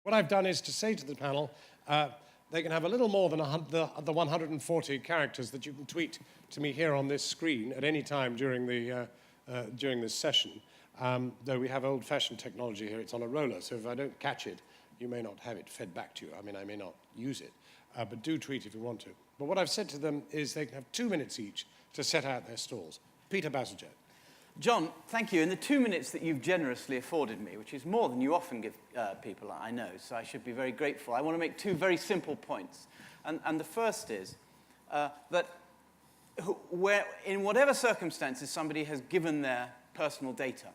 What I've done is to say to the panel, they can have a little more than the 140 characters that you can tweet to me here on this screen at any time during this session. Though we have old-fashioned technology here, it's on a roller, so if I don't catch it, you may not have it fed back to you. I mean, I may not use it, but do tweet if you want to. But what I've said to them is they can have 2 minutes each to set out their stalls. Peter Bazalgette. John, thank you. In the 2 minutes that you've generously afforded me, which is more than you often give people, I know, so I should be very grateful, I want to make 2 very simple points. And the first is that in whatever circumstances somebody has given their personal data,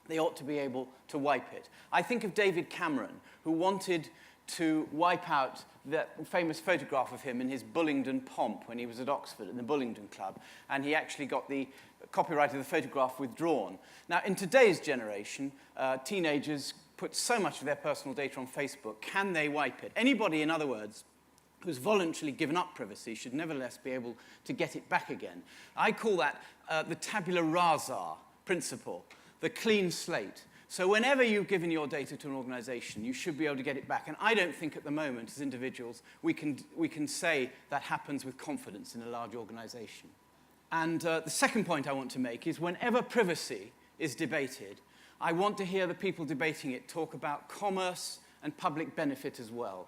they ought to be able to wipe it. I think of David Cameron, who wanted to wipe out that famous photograph of him in his Bullingdon pomp when he was at Oxford in the Bullingdon Club, and he actually got the copyright of the photograph withdrawn. Now, in today's generation, teenagers put so much of their personal data on Facebook. Can they wipe it? Anybody, in other words, who's voluntarily given up privacy should nevertheless be able to get it back again. I call that the tabula rasa principle, the clean slate. So whenever you've given your data to an organization, you should be able to get it back. And I don't think at the moment, as individuals, we can say that happens with confidence in a large organization. And the second point I want to make is whenever privacy is debated, I want to hear the people debating it talk about commerce and public benefit as well.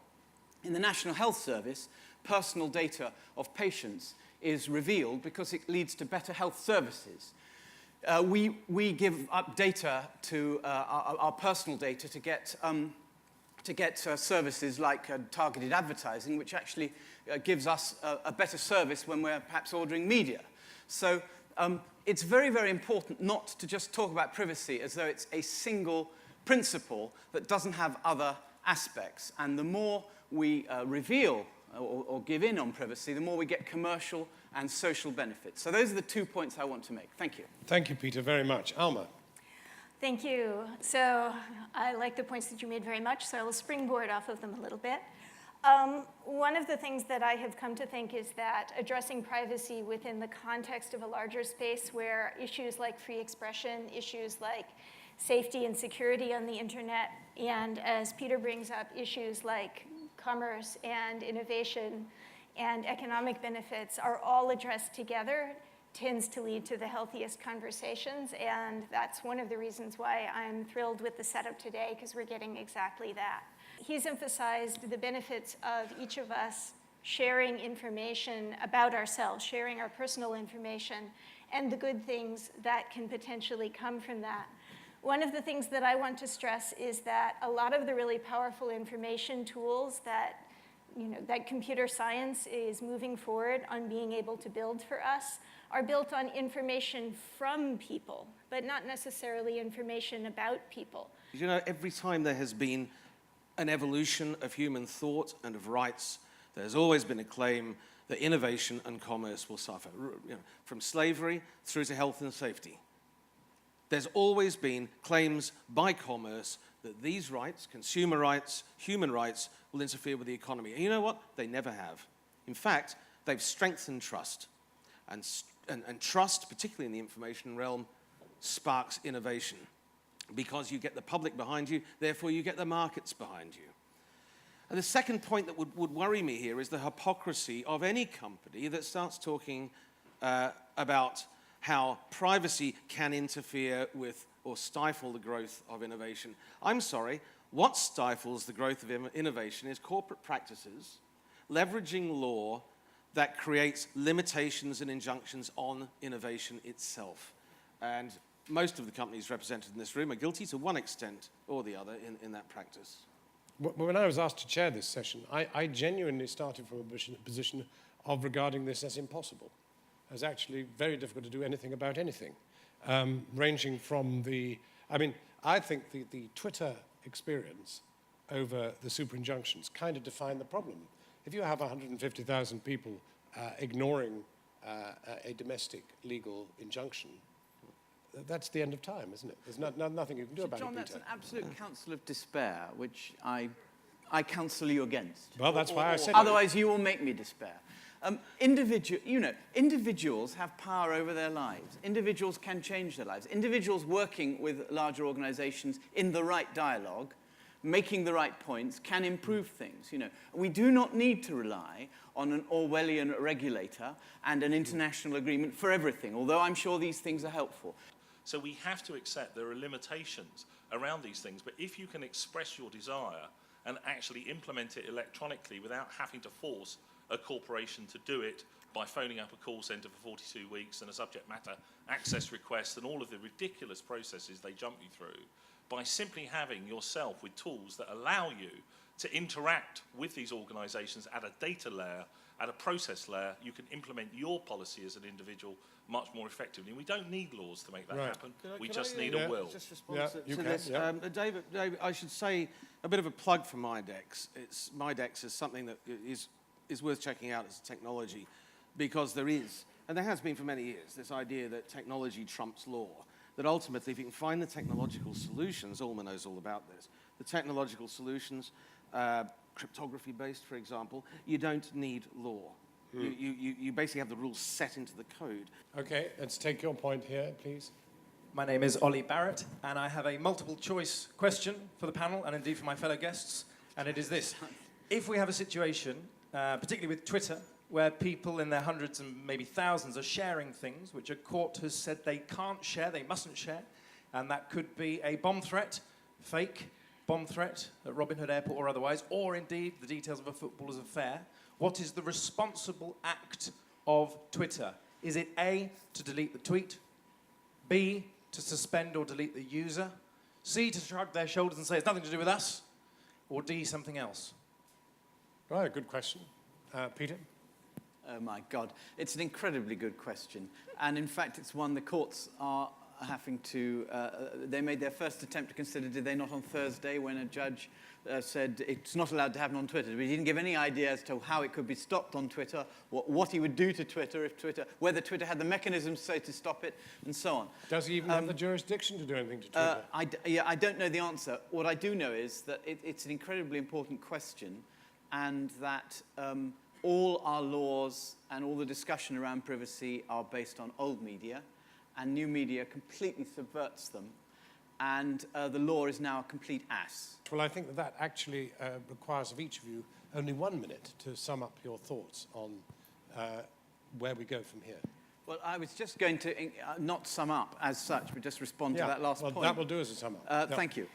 In the National Health Service, personal data of patients is revealed because it leads to better health services. We give up data to our personal data to get services like targeted advertising, which actually gives us a better service when we're perhaps ordering media. So it's very, very important not to just talk about privacy as though it's a single principle that doesn't have other aspects. And the more we reveal or give in on privacy, the more we get commercial and social benefits. So those are the 2 points I want to make. Thank you. Thank you, Peter, very much. Alma. Thank you. So I like the points that you made very much, so I will springboard off of them a little bit. One of the things that I have come to think is that addressing privacy within the context of a larger space where issues like free expression, issues like safety and security on the internet, and as Peter brings up, issues like commerce and innovation and economic benefits are all addressed together tends to lead to the healthiest conversations, and that's one of the reasons why I'm thrilled with the setup today, because we're getting exactly that. He's emphasized the benefits of each of us sharing information about ourselves, sharing our personal information, and the good things that can potentially come from that. One of the things that I want to stress is that a lot of the really powerful information tools that that computer science is moving forward on being able to build for us are built on information from people, but not necessarily information about people. You know, every time there has been an evolution of human thought and of rights, there's always been a claim that innovation and commerce will suffer, from slavery through to health and safety. There's always been claims by commerce that these rights, consumer rights, human rights, will interfere with the economy. And you know what? They never have. In fact, they've strengthened trust. And trust, particularly in the information realm, sparks innovation. Because you get the public behind you, therefore you get the markets behind you. And the second point that would worry me here is the hypocrisy of any company that starts talking about how privacy can interfere with or stifle the growth of innovation. I'm sorry, what stifles the growth of innovation is corporate practices, leveraging law that creates limitations and injunctions on innovation itself. And most of the companies represented in this room are guilty to one extent or the other in that practice. When I was asked to chair this session, I genuinely started from a position of regarding this as impossible, as actually very difficult to do anything about anything, ranging from I think the Twitter experience over the super injunctions kind of defined the problem. If you have 150,000 people ignoring a domestic legal injunction, that's the end of time, isn't it? There's nothing you can do about John, it, that's Peter. an absolute counsel of despair, which I counsel you against. Well, that's why I said it. Otherwise, you will make me despair. Individuals have power over their lives. Individuals can change their lives. Individuals working with larger organizations in the right dialogue making the right points can improve things. You know, we do not need to rely on an Orwellian regulator and an international agreement for everything, although I'm sure these things are helpful. So we have to accept there are limitations around these things, but if you can express your desire and actually implement it electronically without having to force a corporation to do it by phoning up a call centre for 42 weeks and a subject matter access request and all of the ridiculous processes they jump you through, by simply having yourself with tools that allow you to interact with these organisations at a data layer, at a process layer, you can implement your policy as an individual much more effectively. We don't need laws to make that happen. We just need a will. Just respond to this. David, I should say a bit of a plug for MyDex. MyDex is something that is worth checking out as a technology, because there is, and there has been for many years, this idea that technology trumps law. That ultimately, if you can find the technological solutions, Ulma knows all about this, the technological solutions, cryptography-based, for example, you don't need law. You basically have the rules set into the code. Okay, let's take your point here, please. My name is Ollie Barrett, and I have a multiple choice question for the panel, and indeed for my fellow guests, and it is this. If we have a situation, particularly with Twitter, where people in their hundreds and maybe thousands are sharing things which a court has said they can't share, they mustn't share, and that could be a bomb threat, fake bomb threat at Robin Hood Airport or otherwise, or indeed the details of a footballer's affair, what is the responsible act of Twitter? Is it A, to delete the tweet, B, to suspend or delete the user, C, to shrug their shoulders and say it's nothing to do with us, or D, something else? Right, good question. Peter? Oh my God, it's an incredibly good question. And in fact, it's one the courts are having to, they made their first attempt to consider, did they not, on Thursday, when a judge said it's not allowed to happen on Twitter. But he didn't give any idea as to how it could be stopped on Twitter, what he would do to Twitter if Twitter, whether Twitter had the mechanisms, say, to stop it, and so on. Does he even have the jurisdiction to do anything to Twitter? I don't know the answer. What I do know is that it's an incredibly important question, and that all our laws and all the discussion around privacy are based on old media, and new media completely subverts them, and the law is now a complete ass. Well, I think that actually requires of each of you only 1 minute to sum up your thoughts on where we go from here. Well, I was just going to not sum up as such, but just respond to that last point. That will do as a sum up. Thank you.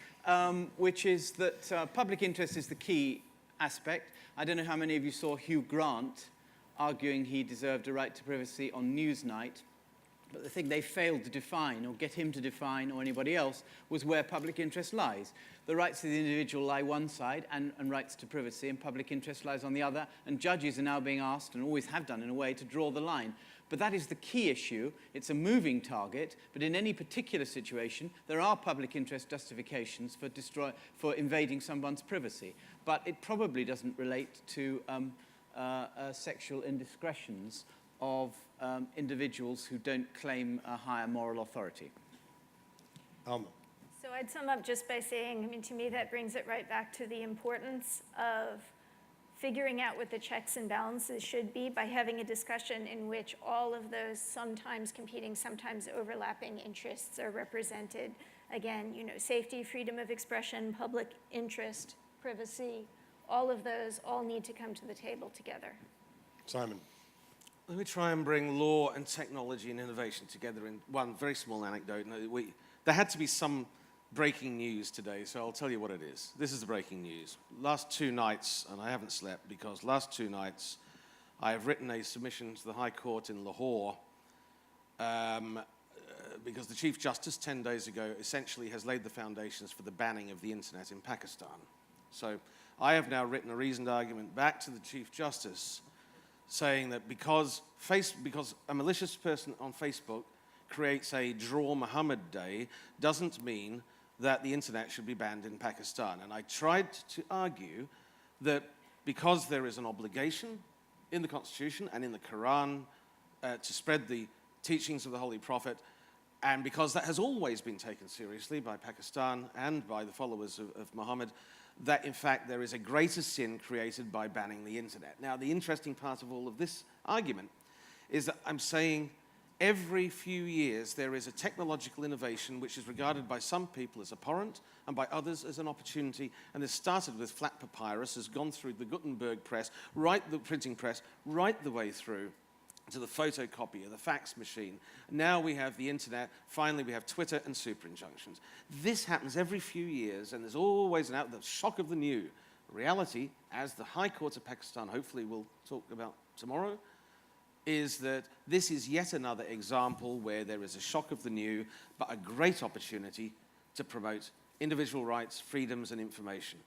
Which is that public interest is the key aspect. I don't know how many of you saw Hugh Grant arguing he deserved a right to privacy on Newsnight, but the thing they failed to define, or get him to define, or anybody else, was where public interest lies. The rights of the individual lie one side, and rights to privacy, and public interest lies on the other, and judges are now being asked, and always have done in a way, to draw the line. But that is the key issue. It's a moving target, but in any particular situation, there are public interest justifications for invading someone's privacy. But it probably doesn't relate to sexual indiscretions of individuals who don't claim a higher moral authority. Alma. So I'd sum up just by saying, I mean, to me, that brings it right back to the importance of figuring out what the checks and balances should be by having a discussion in which all of those sometimes competing, sometimes overlapping interests are represented. Again, you know, safety, freedom of expression, public interest, privacy, all of those all need to come to the table together. Simon. Let me try and bring law and technology and innovation together in one very small anecdote. There had to be some breaking news today, so I'll tell you what it is. This is the breaking news. Last 2 nights, and I haven't slept because last 2 nights I have written a submission to the High Court in Lahore because the Chief Justice 10 days ago essentially has laid the foundations for the banning of the internet in Pakistan. So I have now written a reasoned argument back to the Chief Justice saying that because a malicious person on Facebook creates a Draw Muhammad Day doesn't mean that the internet should be banned in Pakistan. And I tried to argue that because there is an obligation in the Constitution and in the Quran to spread the teachings of the Holy Prophet, and because that has always been taken seriously by Pakistan and by the followers of Muhammad, that in fact there is a greater sin created by banning the internet. Now, the interesting part of all of this argument is that I'm saying Every few years, there is a technological innovation which is regarded by some people as abhorrent and by others as an opportunity. And this started with flat papyrus, has gone through the Gutenberg press, the printing press, right the way through to the photocopier, the fax machine. Now we have the internet. Finally, we have Twitter and super injunctions. This happens every few years, and there's always the shock of the new. Reality, as the High Court of Pakistan hopefully will talk about tomorrow, is that this is yet another example where there is a shock of the new, but a great opportunity to promote individual rights, freedoms, and information.